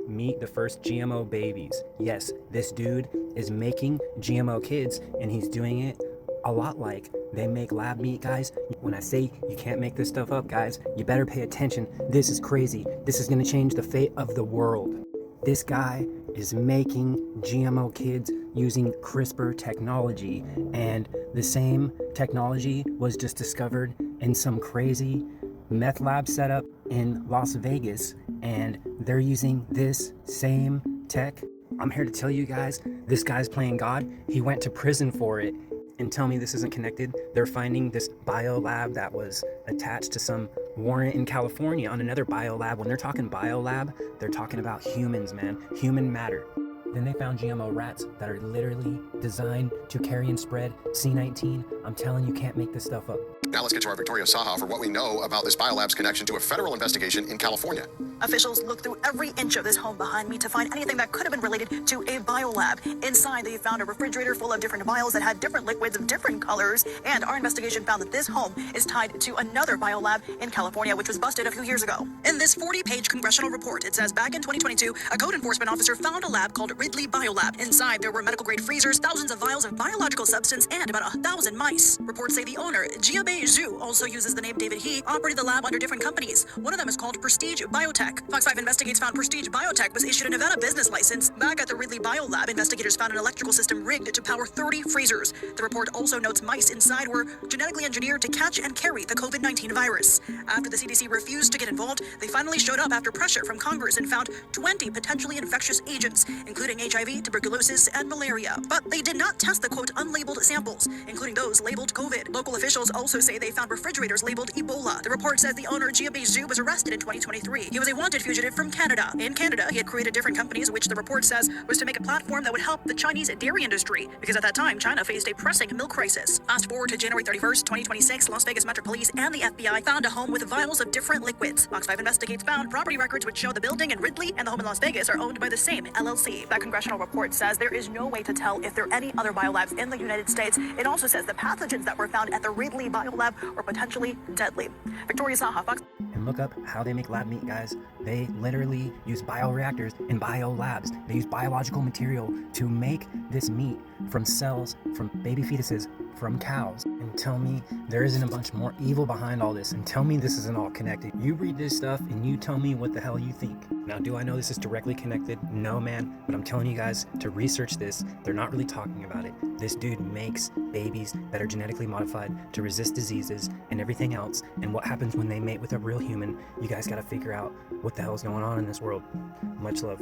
meet the first GMO babies. Yes, this dude is making GMO kids, and he's doing it a lot like they make lab meat, guys. When I say you can't make this stuff up, guys, you better pay attention. This is crazy. This is gonna change the fate of the world. This guy is making GMO kids using CRISPR technology, and the same technology was just discovered in some crazy meth lab setup in Las Vegas, and they're using this same tech. I'm here to tell you guys, this guy's playing God. He went to prison for it. And tell me this isn't connected. They're finding this biolab that was attached to some warrant in California on another biolab. When they're talking biolab, they're talking about humans, man. Human matter. Then they found GMO rats that are literally designed to carry and spread C19. I'm telling you, can't make this stuff up. Now let's get to our Victoria Saha for what we know about this biolab's connection to a federal investigation in California. Officials looked through every inch of this home behind me to find anything that could have been related to a biolab. Inside, they found a refrigerator full of different vials that had different liquids of different colors, and our investigation found that this home is tied to another biolab in California, which was busted a few years ago. In this 40-page congressional report, it says back in 2022, a code enforcement officer found a lab called Ridley Biolab. Inside, there were medical-grade freezers, thousands of vials of biological substance, and about 1,000 mice. Reports say the owner, Jiabei Zhu, also uses the name David He, operated the lab under different companies. One of them is called Prestige Biotech. Fox 5 Investigates found Prestige Biotech was issued a Nevada business license. Back at the Ridley Biolab, investigators found an electrical system rigged to power 30 freezers. The report also notes mice inside were genetically engineered to catch and carry the COVID-19 virus. After the CDC refused to get involved, they finally showed up after pressure from Congress and found 20 potentially infectious agents, including HIV, tuberculosis, and malaria. But they did not test the, quote, unlabeled samples, including those labeled COVID. Local officials also say they found refrigerators labeled Ebola. The report says the owner, Jiabei Zhu, was arrested in 2023. He was a wanted fugitive from Canada. In Canada, he had created different companies, which the report says was to make a platform that would help the Chinese dairy industry, because at that time, China faced a pressing milk crisis. Fast forward to January 31st, 2026, Las Vegas Metro Police and the FBI found a home with vials of different liquids. Fox 5 Investigates found property records which show the building in Ridley and the home in Las Vegas are owned by the same LLC. That congressional report says there is no way to tell if there are any other biolabs in the United States. It also says the pathogens that were found at the Ridley Biolab were potentially deadly. Victoria Saha, Fox. And look up how they make lab meat, guys. They literally use bioreactors and biolabs. They use biological material to make this meat from cells, from baby fetuses, from cows. And tell me there isn't a bunch more evil behind all this, and tell me this isn't all connected. You read this stuff and you tell me what the hell you think. Now, do I know this is directly connected? No, man, but I'm telling you guys to research this. They're not really talking about it. This dude makes babies that are genetically modified to resist diseases and everything else, and what happens when they mate with a real human. You guys gotta figure out what the hell is going on in this world. Much love.